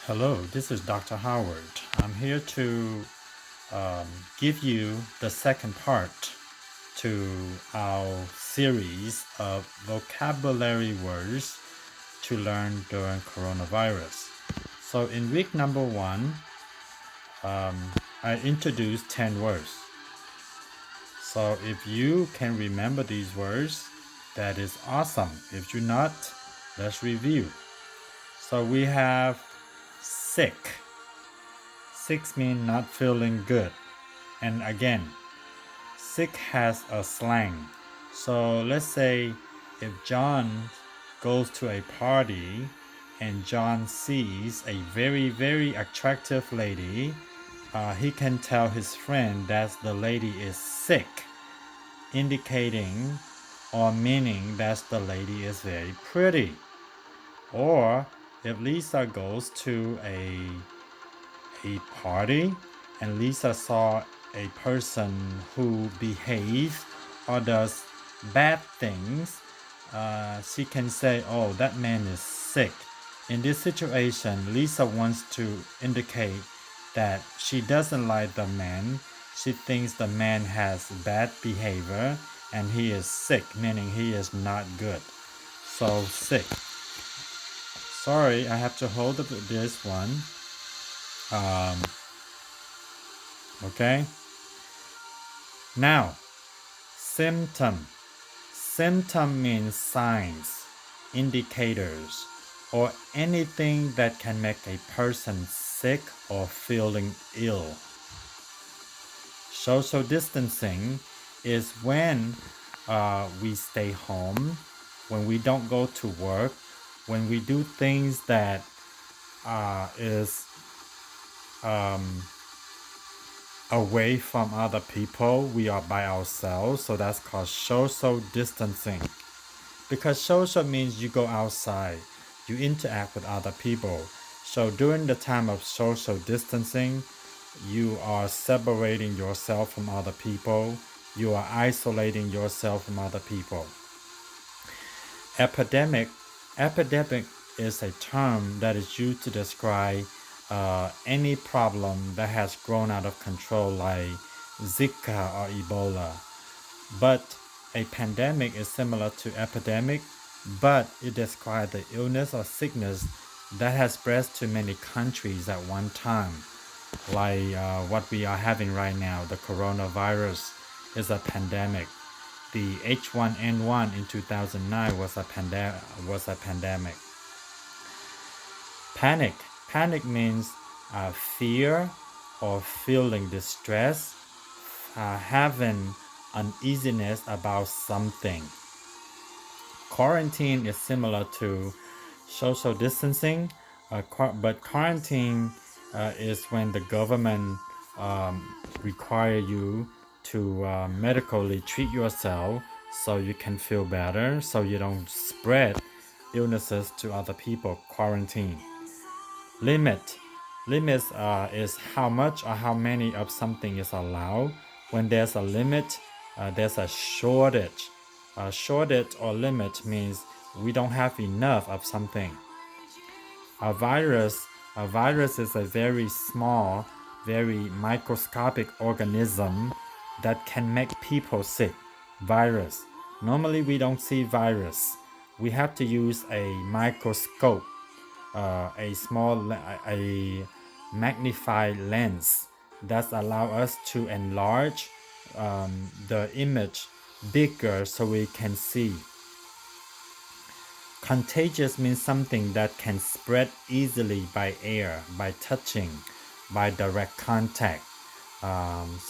Hello, this is Dr. Howard. I'm here to give you the second part to our series of vocabulary words to learn during coronavirus. So, in week number one, I introduced 10 words. So, if you can remember these words, that is awesome. If you're not, let's review. So, we have sick. Sick means not feeling good. And again, sick has a slang. So let's say if John goes to a party and John sees a very attractive lady, he can tell his friend that the lady is sick, indicating or meaning that the lady is very pretty. Or if Lisa goes to a party and Lisa saw a person who behaves or does bad things, she can say, "Oh, that man is sick." In this situation, Lisa wants to indicate that she doesn't like the man. She thinks the man has bad behavior and he is sick, meaning he is not good. So, sick. Sorry, I have to hold up this one. Okay. Now, symptom. Symptom means signs, indicators, or anything that can make a person sick or feeling ill. Social distancing is when we stay home, when we don't go to work, when we do things that is away from other people, we are by ourselves, so that's called social distancing. Because social means you go outside, you interact with other people. So during the time of social distancing, you are separating yourself from other people, you are isolating yourself from other people. Epidemic. Epidemic is a term that is used to describe any problem that has grown out of control, like Zika or Ebola. But a pandemic is similar to epidemic, but it describes the illness or sickness that has spread to many countries at one time, like what we are having right now. The coronavirus is a pandemic. The H1N1 in 2009 was a pandemic. Panic. Panic means fear or feeling distress, having uneasiness about something. Quarantine is similar to social distancing, but quarantine is when the government require you to medically treat yourself so you can feel better, so you don't spread illnesses to other people. Quarantine. Limit. Limits is how much or how many of something is allowed. When there's a limit, there's a shortage. A shortage or limit means we don't have enough of something. A virus, a virus is a very small, very microscopic organism that can make people sick. Virus. Normally we don't see virus. We have to use a microscope, a magnified lens that allow us to enlarge the image bigger so we can see. Contagious means something that can spread easily by air, by touching, by direct contact.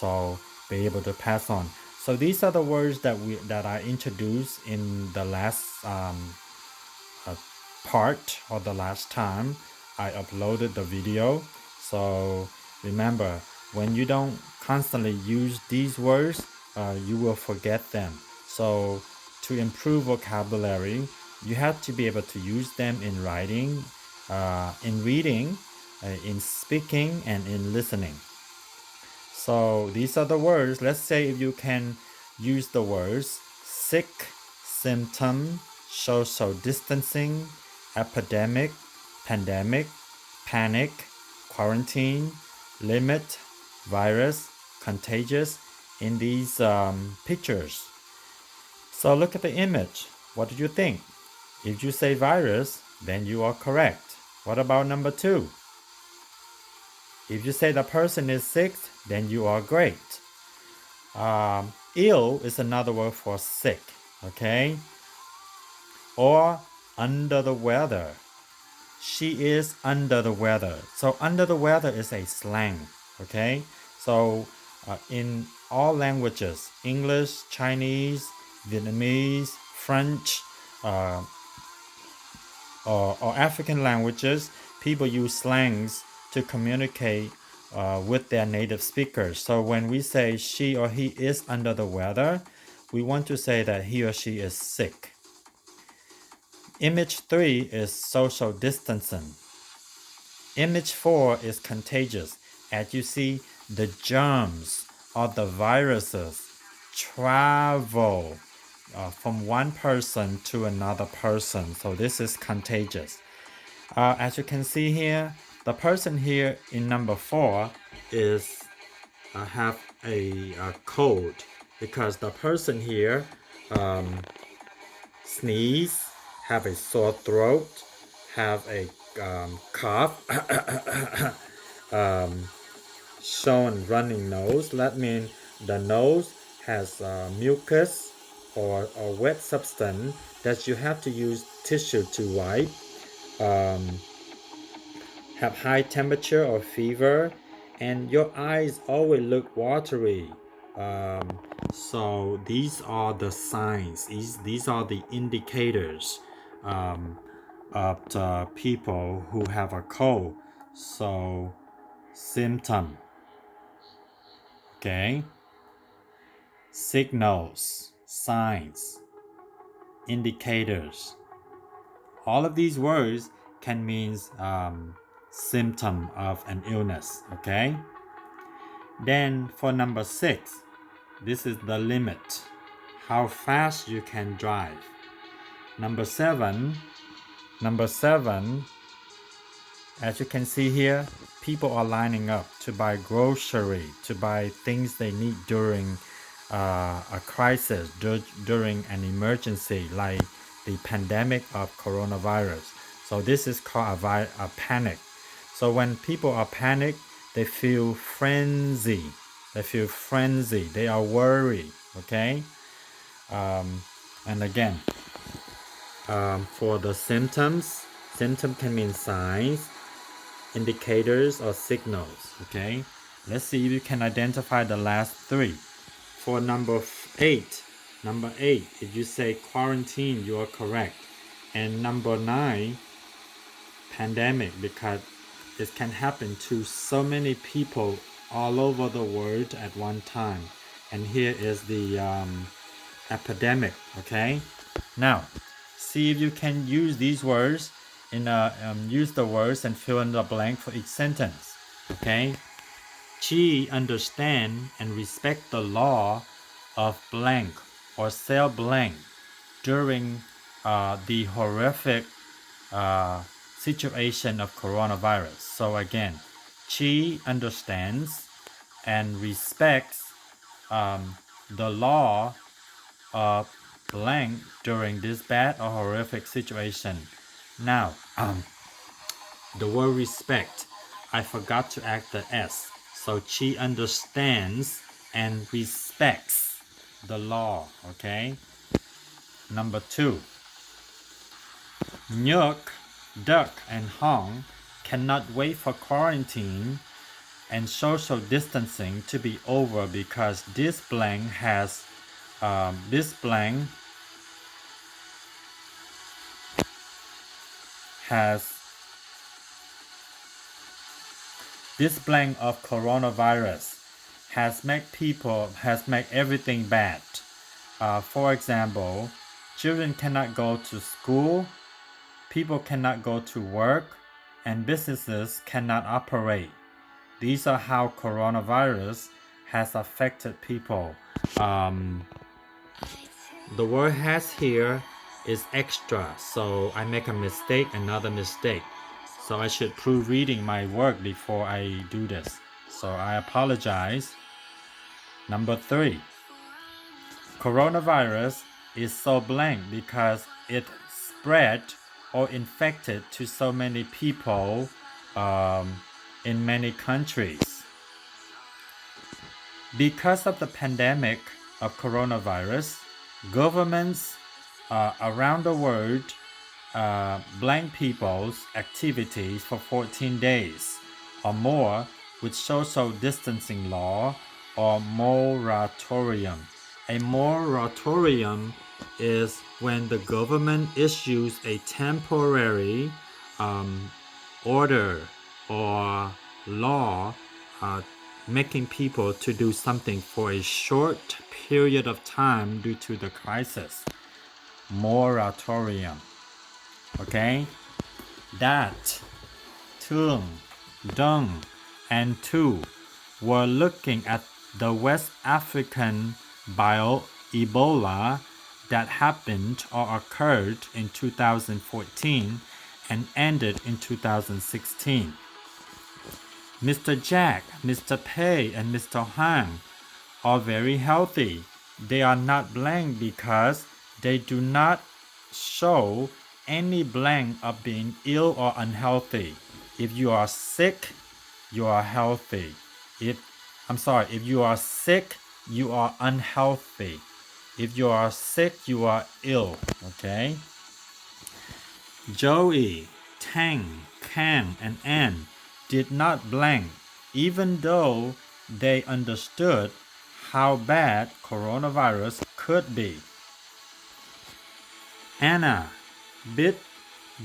So be able to pass on. So these are the words that I introduced in the last part or the last time I uploaded the video. So remember, when you don't constantly use these words, you will forget them. So to improve vocabulary, you have to be able to use them in writing, in reading, in speaking, and in listening. So these are the words. Let's say if you can use the words sick, symptom, social distancing, epidemic, pandemic, panic, quarantine, limit, virus, contagious in these pictures. So look at the image. What do you think? If you say virus, then you are correct. What about number 2? If you say the person is sick, then you are great. Ill is another word for sick, okay? Or under the weather. She is under the weather. So under the weather is a slang, okay? So in all languages, English, Chinese, Vietnamese, French, uh, or African languages, people use slangs to communicate with their native speakers. So when we say she or he is under the weather, we want to say that he or she is sick. Image 3 is social distancing. Image 4 is contagious. As you see, the germs or the viruses travel from one person to another person. So this is contagious. As you can see here, the person here in number 4 is have a cold because the person here sneeze, have a sore throat, have a cough, shown running nose. That means the nose has mucus or wet substance that you have to use tissue to wipe. Have high temperature or fever, and your eyes always look watery. So these are the signs. These are the indicators of the people who have a cold. So symptom, okay, signals, signs, indicators. All of these words can mean symptom of an illness, okay? Then for number 6, this is the limit, how fast you can drive. Number 7, as you can see here, people are lining up to buy grocery, to buy things they need during a crisis, during an emergency like the pandemic of coronavirus. So this is called a panic. So when people are panicked, they feel frenzy. They are worried, okay? And again, for the symptoms, symptom can mean signs, indicators, or signals, okay? Let's see if you can identify the last 3. For number 8, if you say quarantine, you are correct. And number 9, pandemic, because it can happen to so many people all over the world at one time. And here is the epidemic, okay? Now, see if you can use these words use the words and fill in the blank for each sentence, okay? She understand and respect the law of blank or sell blank during the horrific situation of coronavirus. So again, she understands and respects the law of blank during this bad or horrific situation. Now, the word respect, I forgot to add the S. So she understands and respects the law, okay? Number 2, Nyuk, Duck, and Hong cannot wait for quarantine and social distancing to be over because this blank has this blank of coronavirus has made everything bad. For example, children cannot go to school, people cannot go to work, and businesses cannot operate. These are how coronavirus has affected people. The word has here is extra, so I make a mistake, another mistake. So I should proofreading my work before I do this. So I apologize. Number 3. Coronavirus is so blank because it spread or infected to so many people in many countries. Because of the pandemic of coronavirus, governments around the world blank people's activities for 14 days or more with social distancing law or moratorium. A moratorium is when the government issues a temporary order or law making people to do something for a short period of time due to the crisis. Moratorium. Okay? Dat, Tung, Dung, and Tu were looking at the West African Ebola that happened or occurred in 2014 and ended in 2016. Mr. Jack, Mr. Pei, and Mr. Han are very healthy. They are not blank because they do not show any blank of being ill or unhealthy. If you are sick, you are healthy. If you are sick, you are unhealthy. If you are sick, you are ill. Okay? Joey, Tang, Ken, and Ann did not blank, even though they understood how bad coronavirus could be. Anna, Bit,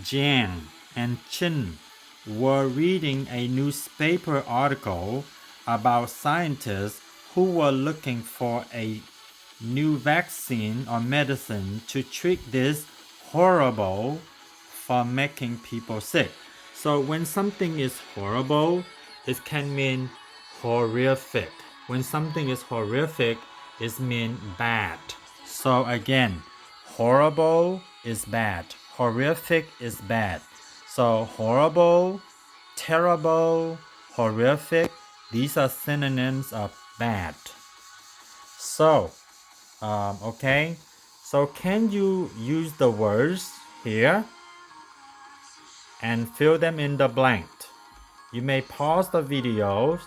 Jiang, and Chin were reading a newspaper article about scientists who were looking for a new vaccine or medicine to treat this horrible for making people sick. So when something is horrible, it can mean horrific. When something is horrific, it means bad. So again, horrible is bad. Horrific is bad. So horrible, terrible, horrific, these are synonyms of bad. So, okay. So can you use the words here and fill them in the blank? You may pause the videos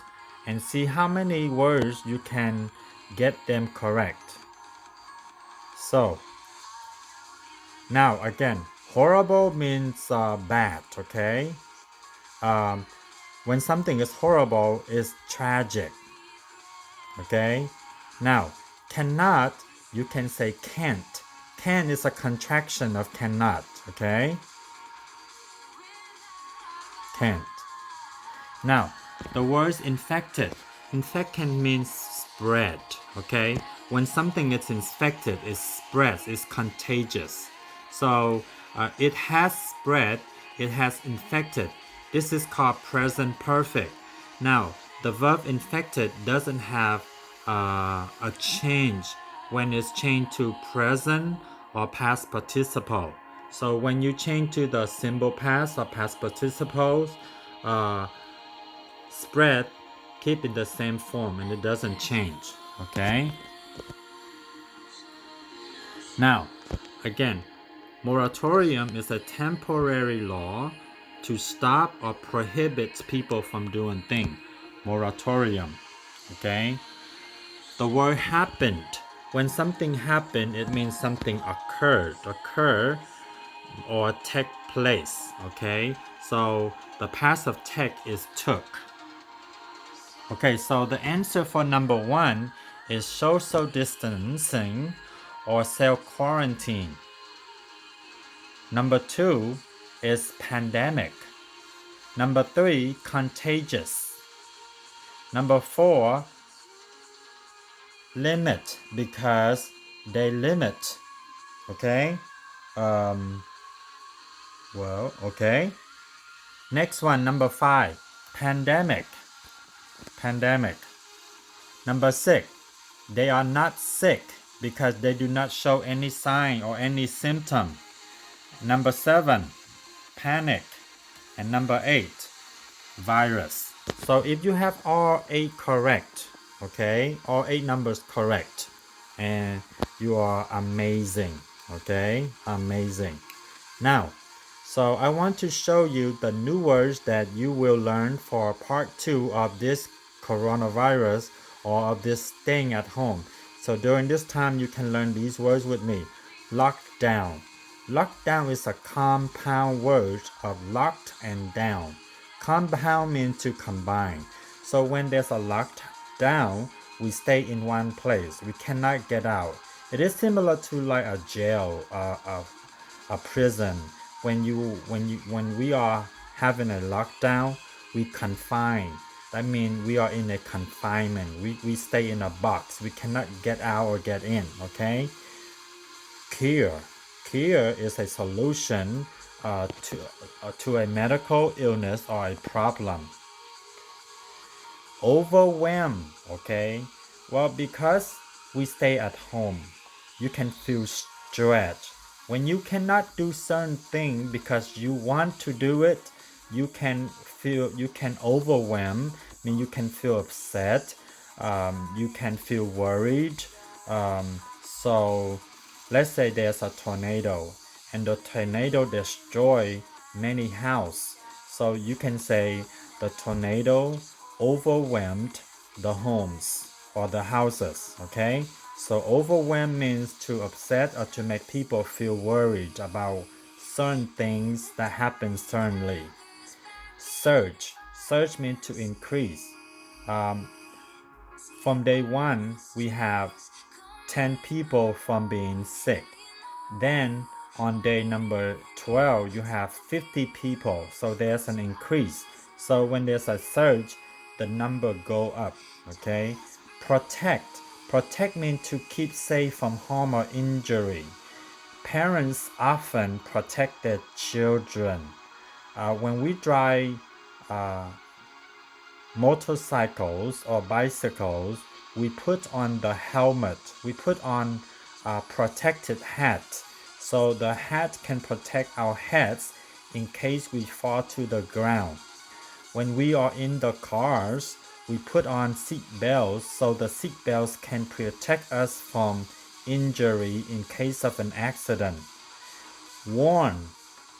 and see how many words you can get them correct. So, now again, horrible means bad, okay? When something is horrible, it's tragic, okay? Now, cannot, you can say can't. Can is a contraction of cannot, okay? Can't. Now, the words infected. Infect can mean spread, okay? When something is infected, it spreads, it's contagious. So it has spread, it has infected. This is called present perfect. Now, the verb infected doesn't have a change when it's changed to present or past participle. So when you change to the simple past or past participles, spread keep in the same form and it doesn't change. Okay? Now, again, moratorium is a temporary law to stop or prohibit people from doing things. Moratorium. Okay? The word happened. When something happened, it means something occurred. Occur or take place. Okay? So the past of take is took. Okay, so the answer for number 1 is social distancing or self-quarantine. Number 2 is pandemic. Number 3, contagious. Number 4, limit, because they limit. Okay? Okay. Next one, number 5, pandemic. Pandemic. Number 6, they are not sick because they do not show any sign or any symptom. Number 7, panic. And number 8, virus. So if you have all 8 correct, okay, all 8 numbers correct, and you are amazing, okay, amazing. Now, so I want to show you the new words that you will learn for part 2 of this coronavirus or of this staying at home. So during this time, you can learn these words with me. Lockdown. Lockdown is a compound word of locked and down. Compound means to combine. So when there's a lockdown, we stay in one place. We cannot get out. It is similar to like a jail, a prison. When we are having a lockdown, we confine. That means we are in a confinement. We stay in a box. We cannot get out or get in. Okay. Cure. Cure is a solution to a medical illness or a problem. Overwhelmed. Okay. Well, because we stay at home, you can feel stressed. When you cannot do certain things because you want to do it, you can overwhelm. I mean, you can feel upset. You can feel worried. So let's say there's a tornado and the tornado destroy many houses. So you can say the tornado overwhelmed the homes or the houses. Okay. So overwhelm means to upset or to make people feel worried about certain things that happen suddenly. Surge. Surge means to increase. From day 1, we have 10 people from being sick. Then on day number 12, you have 50 people. So there's an increase. So when there's a surge, the number go up. Okay. Protect. Protect means to keep safe from harm or injury. Parents often protect their children. When we drive motorcycles or bicycles, we put on the helmet. We put on a protected hat. So the hat can protect our heads in case we fall to the ground. When we are in the cars, we put on seat belts so the seat belts can protect us from injury in case of an accident. Warn.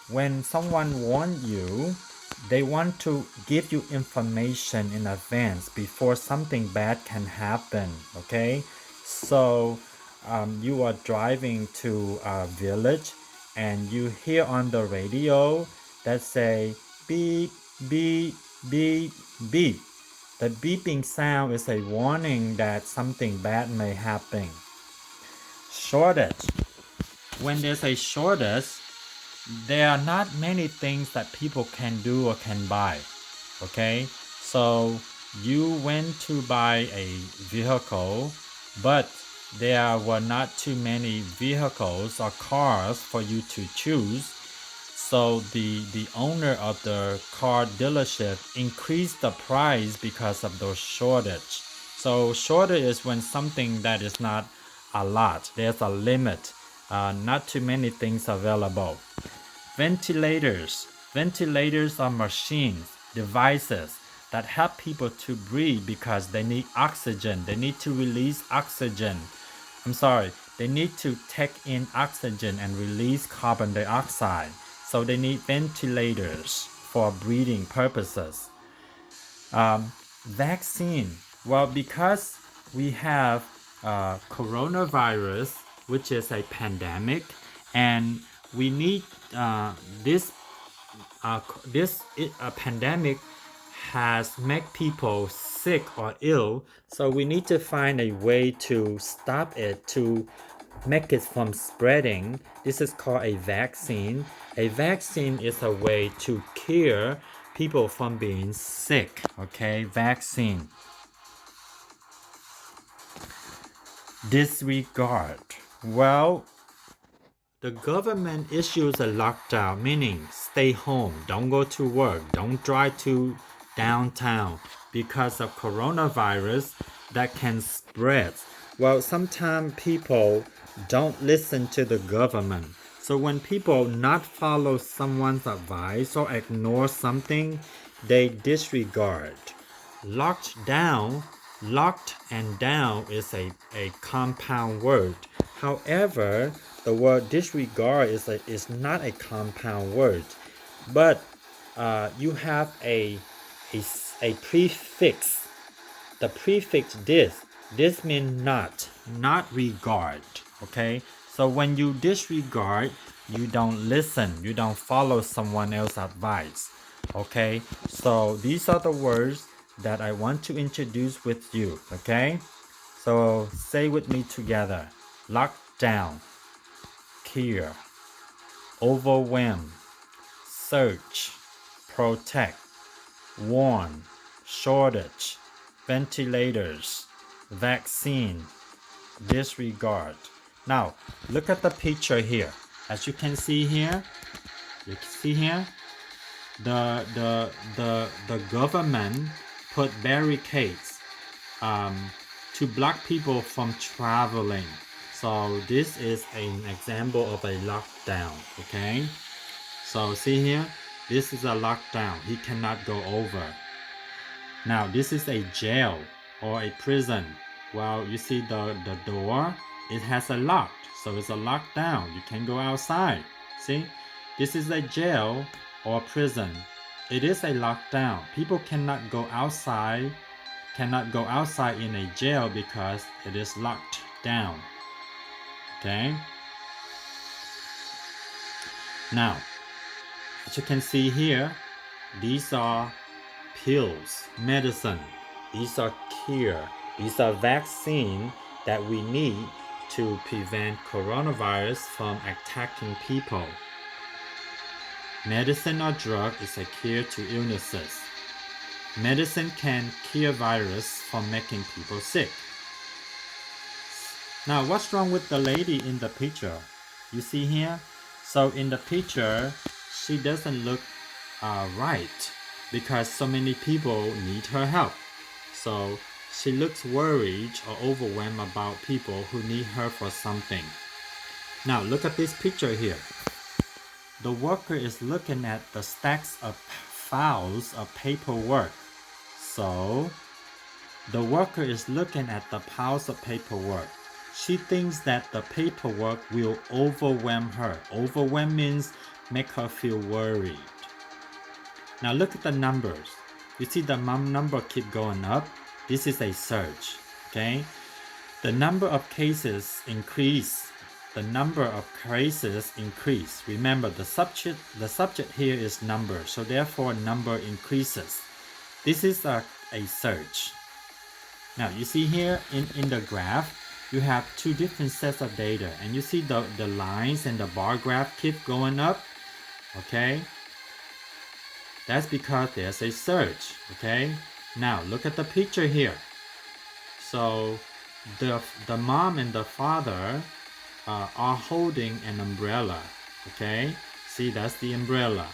When someone warns you, they want to give you information in advance before something bad can happen. Okay, so you are driving to a village and you hear on the radio that say beep beep beep beep. The beeping sound is a warning that something bad may happen. Shortage. When there's a shortage, there are not many things that people can do or can buy. Okay, so you went to buy a vehicle, but there were not too many vehicles or cars for you to choose. So the owner of the car dealership increased the price because of those shortage. So shortage is when something that is not a lot. There's a limit. Not too many things available. Ventilators. Ventilators are machines, devices that help people to breathe because they need oxygen. They need to release oxygen. They need to take in oxygen and release carbon dioxide. So they need ventilators for breathing purposes. Vaccine. Well, because we have coronavirus, which is a pandemic, and we need this pandemic has made people sick or ill, so we need to find a way to stop it, to make it from spreading. This is called a vaccine. A vaccine is a way to cure people from being sick. Okay, vaccine. Disregard. Well, the government issues a lockdown, meaning stay home, don't go to work, don't drive to downtown because of coronavirus that can spread. Well, sometimes people don't listen to the government. So when people not follow someone's advice or ignore something, they disregard. Locked and down is a compound word. However, the word disregard is not a compound word, but you have a prefix. The prefix this means not regard. Okay, so when you disregard, you don't listen, you don't follow someone else's advice. Okay, so these are the words that I want to introduce with you. Okay, so say with me together: lock down, clear, overwhelm, search, protect, warn, shortage, ventilators, vaccine, disregard. Now look at the picture here. As you can see here, the government put barricades to block people from traveling. So this is an example of a lockdown. Okay, so see here, this is a lockdown. He cannot go over. Now this is a jail or a prison. Well, you see the door, it has a lock, so it's a lockdown. You can go outside. See, this is a jail or prison. It is a lockdown. People cannot go outside in a jail because it is locked down. Okay, now as you can see here, these are pills, medicine. These are cure. These are vaccine that we need to prevent coronavirus from attacking people. Medicine or drug is a cure to illnesses. Medicine can cure virus from making people sick. Now, what's wrong with the lady in the picture? You see here? So in the picture, she doesn't look right because so many people need her help. So she looks worried or overwhelmed about people who need her for something. Now look at this picture here. The worker is looking at the stacks of files of paperwork. So the worker is looking at the piles of paperwork. She thinks that the paperwork will overwhelm her. Overwhelm means make her feel worried. Now look at the numbers. You see the number keep going up. This is a surge. Okay, the number of cases increase. Remember, the subject here is number, so therefore number increases. This is a surge. Now you see here in the graph, you have two different sets of data, and you see the lines and the bar graph keep going up. Okay, that's because there's a surge. Okay, now look at the picture here. So the mom and the father are holding an umbrella. Okay, see, that's the umbrella.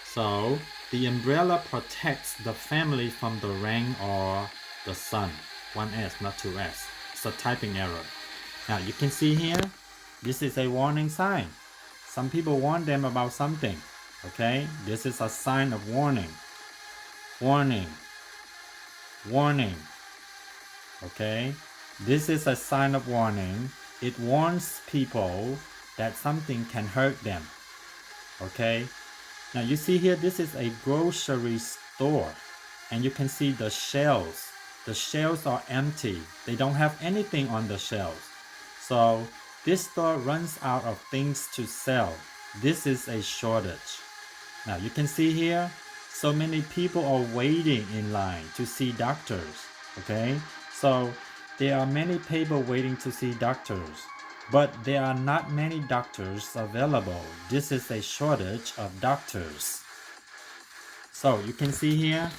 So the umbrella protects the family from the rain or the sun. 1S, not 2S. It's a typing error. Now you can see here, this is a warning sign. Some people warn them about something. Okay, this is a sign of warning. Warning. Warning. Okay, this is a sign of warning. It warns people that something can hurt them. Okay, now you see here, this is a grocery store, and you can see the shelves. The shelves are empty. They don't have anything on the shelves. So this store runs out of things to sell. This is a shortage. Now you can see here, so many people are waiting in line to see doctors. Okay, so there are many people waiting to see doctors, but there are not many doctors available. This is a shortage of doctors. So you can see here,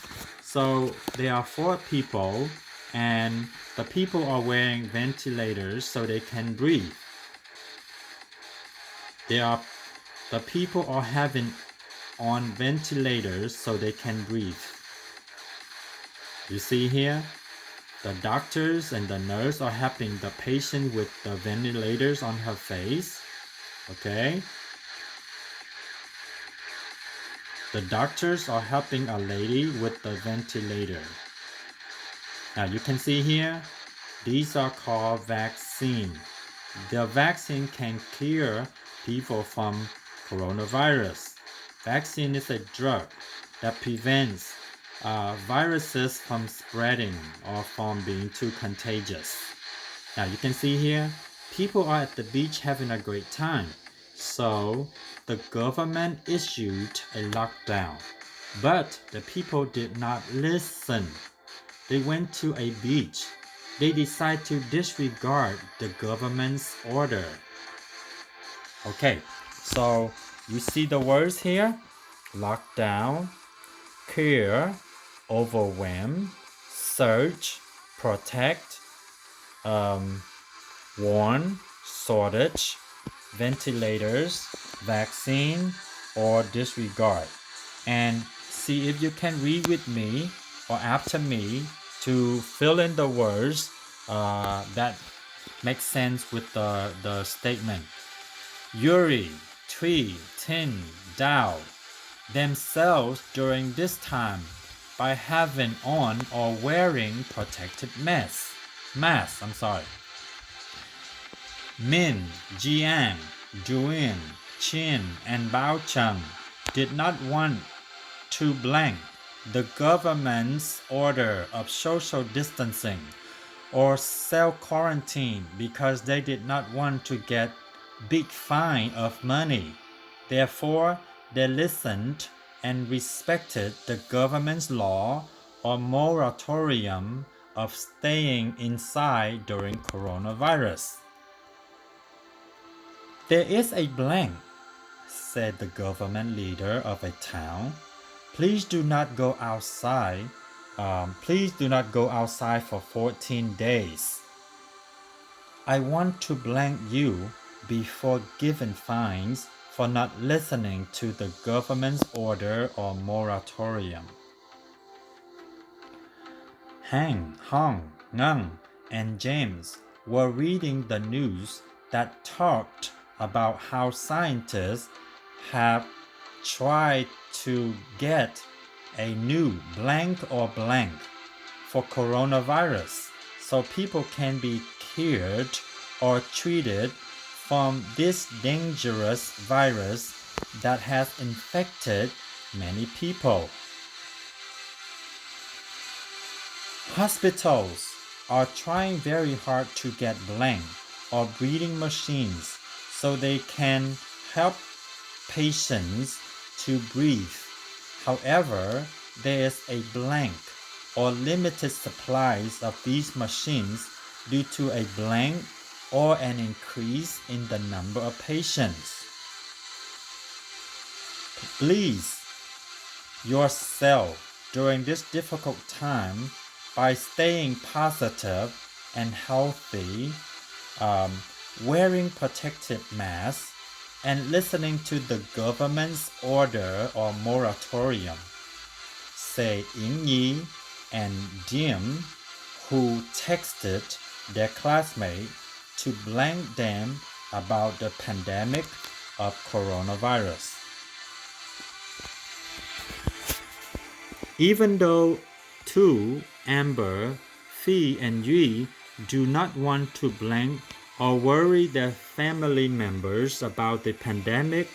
so there are 4 people, and the people are wearing ventilators so they can breathe. The people are having on ventilators so they can breathe. You see here, the doctors and the nurse are helping the patient with the ventilators on her face. Okay? The doctors are helping a lady with the ventilator. Now you can see here, these are called vaccine. The vaccine can cure people from coronavirus. Vaccine is a drug that prevents viruses from spreading or from being too contagious. Now you can see here, people are at the beach having a great time. So the government issued a lockdown. But the people did not listen. They went to a beach. They decided to disregard the government's order. Okay, so you see the words here? Lockdown, cure, overwhelm, search, protect, warn, shortage, ventilators, vaccine, or disregard. And see if you can read with me or after me to fill in the words that make sense with the statement. Yuri, Tree, Tin, Dow themselves during this time by having on or wearing protective masks. Min, Jian, Juin, Qin, and Baocheng did not want to blank the government's order of social distancing or self-quarantine because they did not want to get big fine of money. Therefore, they listened and respected the government's law or moratorium of staying inside during coronavirus. There is a blank, said the government leader of a town. Please do not go outside. Please do not go outside for 14 days. I want to blank you before giving fines for not listening to the government's order or moratorium. Han, Hong, Ngang, and James were reading the news that talked about how scientists have tried to get a new blank or blank for coronavirus so people can be cured or treated from this dangerous virus that has infected many people. Hospitals are trying very hard to get blank or breathing machines so they can help patients to breathe. However, there is a blank or limited supplies of these machines due to a blank or an increase in the number of patients. Please yourself during this difficult time by staying positive and healthy, wearing protective masks, and listening to the government's order or moratorium, say Ying Yi and Jim, who texted their classmate to blank them about the pandemic of coronavirus. Even though Tu, Amber, Phi, and Yui do not want to blank or worry their family members about the pandemic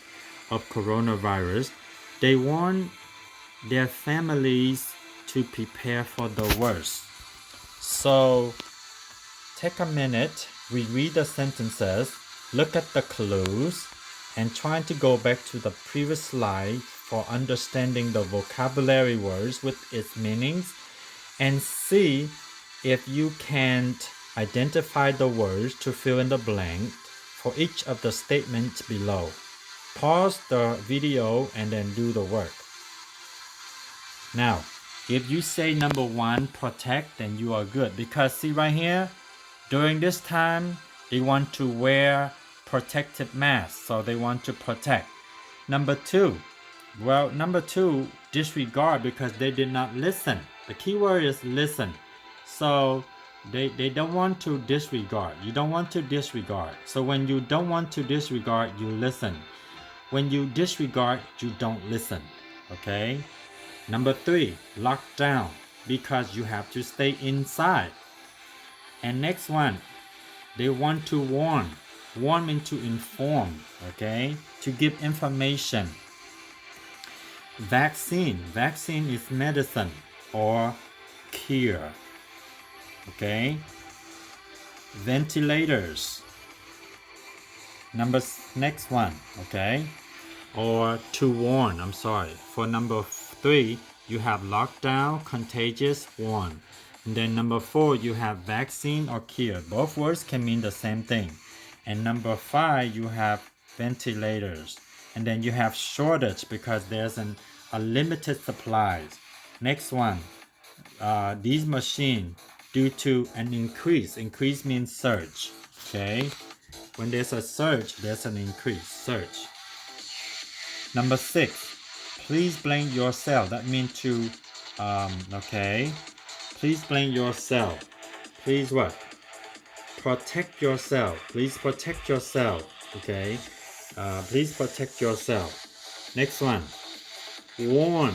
of coronavirus, they want their families to prepare for the worst. So take a minute, reread the sentences, look at the clues, and try to go back to the previous slide for understanding the vocabulary words with its meanings, and see if you can't identify the words to fill in the blank for each of the statements below. Pause the video and then do the work. Now, if you say number 1, protect, then you are good. Because see right here, during this time, they want to wear protective masks. So they want to protect. Number 2, disregard because they did not listen. The key word is listen. So They don't want to disregard. You don't want to disregard. So when you don't want to disregard, you listen. When you disregard, you don't listen. Okay? Number 3, lockdown, because you have to stay inside. And next one, they want to warn. Warn means to inform, okay? To give information. Vaccine. Vaccine is medicine or cure. Okay? Ventilators. Next one, okay? Or to warn, I'm sorry. For number 3, you have lockdown, contagious, warn. And then number 4, you have vaccine or cure. Both words can mean the same thing. And number 5, you have ventilators. And then you have shortage because there's a limited supplies. Next one, these machines due to an increase. Increase means surge. Okay? When there's a surge, there's an increase. Surge. Number 6, please blame yourself. That means to, okay. Please blame yourself. Please what? Protect yourself. Please protect yourself. Okay. Please protect yourself. Next one. Warn.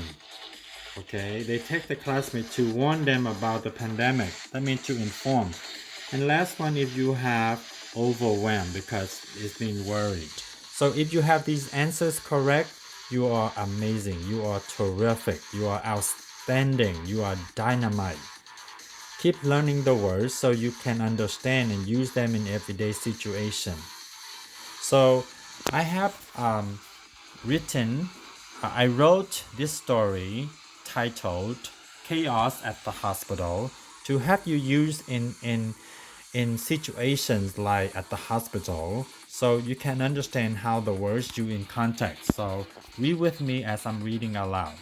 Okay. They take the classmate to warn them about the pandemic. That means to inform. And last one, if you have overwhelmed because it's been worried. So if you have these answers correct, you are amazing. You are terrific. You are outstanding. You are dynamite. Keep learning the words so you can understand and use them in everyday situation. So I have I wrote this story titled Chaos at the Hospital to help you use in situations like at the hospital so you can understand how the words use in context. So read with me as I'm reading aloud.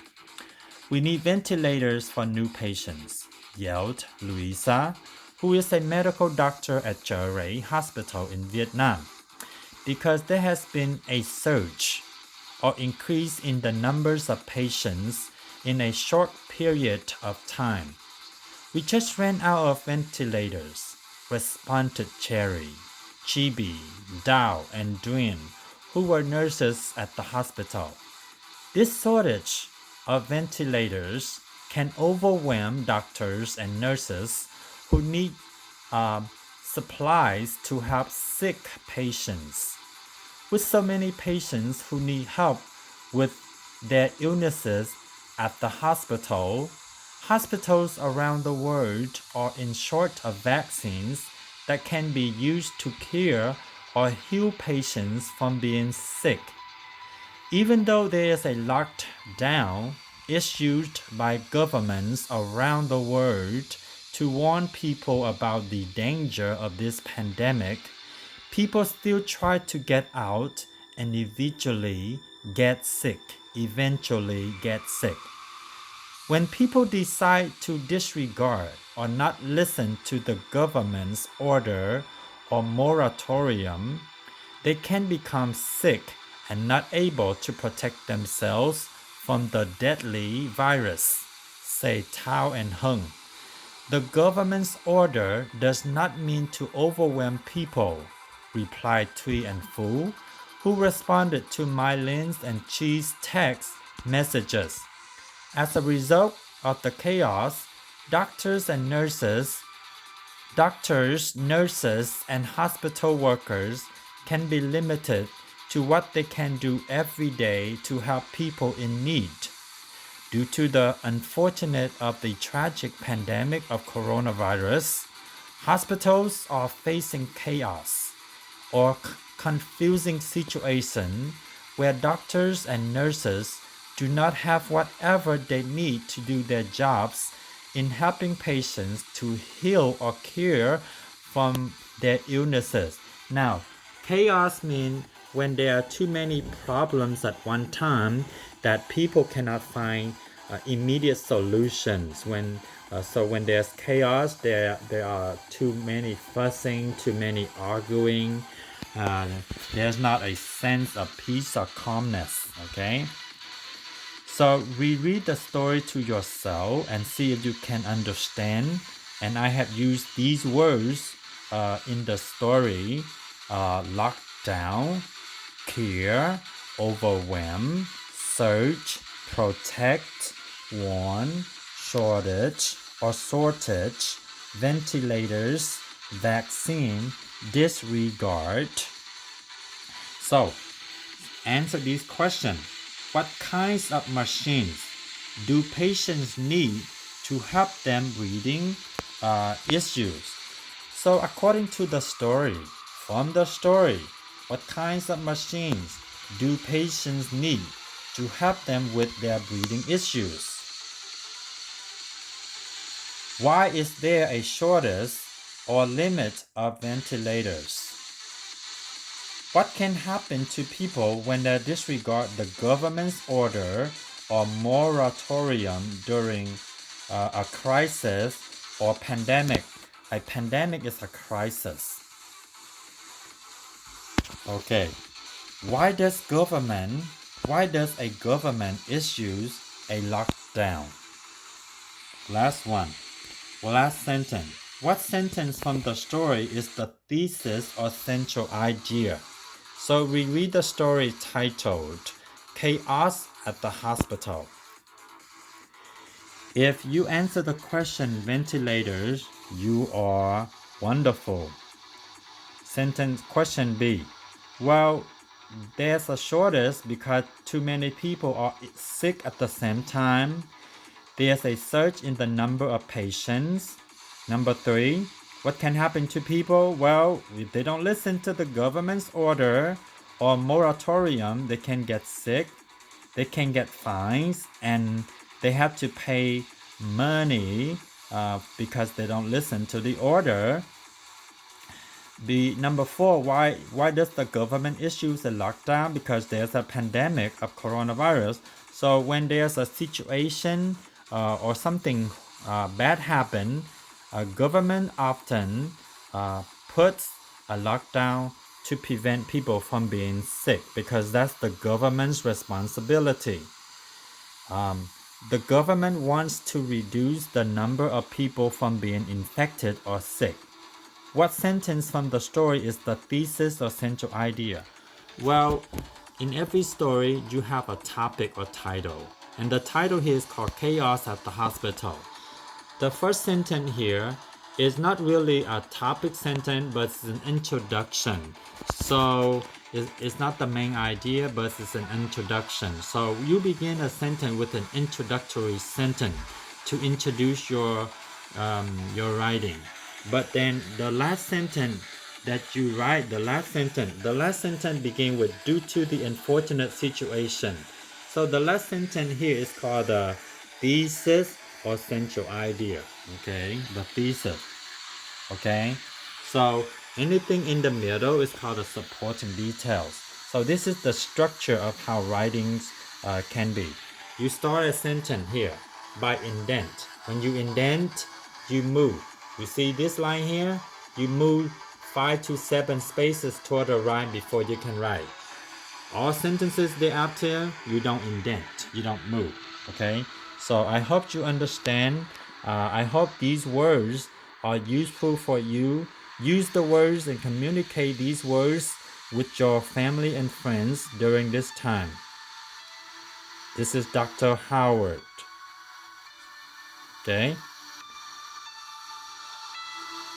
We need ventilators for new patients, yelled Louisa, who is a medical doctor at Jaray Hospital in Vietnam, because there has been a surge or increase in the numbers of patients in a short period of time. We just ran out of ventilators, responded Cherry, Chibi, Dao, and Duan, who were nurses at the hospital. This shortage of ventilators can overwhelm doctors and nurses who need supplies to help sick patients. With so many patients who need help with their illnesses at the hospital, hospitals around the world are in short of vaccines that can be used to cure or heal patients from being sick. Even though there is a lockdown issued by governments around the world to warn people about the danger of this pandemic, people still try to get out and eventually get sick. When people decide to disregard or not listen to the government's order or moratorium, they can become sick and not able to protect themselves from the deadly virus, say Tao and Hung. The government's order does not mean to overwhelm people, replied Tui and Fu, who responded to Mylin's and Chi's text messages. As a result of the chaos, doctors, nurses, and hospital workers can be limited to what they can do every day to help people in need. Due to the unfortunate of the tragic pandemic of coronavirus, hospitals are facing chaos or confusing situation where doctors and nurses do not have whatever they need to do their jobs in helping patients to heal or cure from their illnesses. Now, chaos means when there are too many problems at one time that people cannot find immediate solutions. When there's chaos, there are too many fussing, too many arguing. There's not a sense of peace or calmness. Okay. So reread the story to yourself and see if you can understand And I have used these words in the story: lockdown, care, overwhelm, search, protect, warn, shortage or shortage, ventilators, vaccine, disregard. So, answer these questions. What kinds of machines do patients need to help them breathing issues? So according to the story, from the story, what kinds of machines do patients need to help them with their breathing issues? Why is there a shortage or limit of ventilators? What can happen to people when they disregard the government's order or moratorium during a crisis or pandemic? A pandemic is a crisis. Okay. Why does a government issues a lockdown? Last one. Last sentence. What sentence from the story is the thesis or central idea? So we read the story titled Chaos at the Hospital. If you answer the question ventilators, you are wonderful. Sentence question B. Well, there's a shortage because too many people are sick at the same time. There's a surge in the number of patients. Number 3, what can happen to people? Well, if they don't listen to the government's order or moratorium, they can get sick, they can get fines, and they have to pay money because they don't listen to the order. The number 4, why does the government issues a lockdown? Because there's a pandemic of coronavirus. So when there's a situation or something bad happen, government often puts a lockdown to prevent people from being sick because that's the government's responsibility. The government wants to reduce the number of people from being infected or sick. What sentence from the story is the thesis or central idea? Well, in every story, you have a topic or title. And the title here is called Chaos at the Hospital. The first sentence here is not really a topic sentence, but it's an introduction. So it's not the main idea, but it's an introduction. So you begin a sentence with an introductory sentence to introduce your writing. But then the last sentence that you write, the last sentence begins with due to the unfortunate situation. So the last sentence here is called the thesis or central idea. Okay, the thesis. Okay, so anything in the middle is called the supporting details. So this is the structure of how writings can be. You start a sentence here by indent. When you indent, you move. You see this line here? You move 5 to 7 spaces toward the right before you can write. All sentences thereafter, you don't indent, you don't move. Okay? So I hope you understand. I hope these words are useful for you. Use the words and communicate these words with your family and friends during this time. This is Dr. Howard. Okay?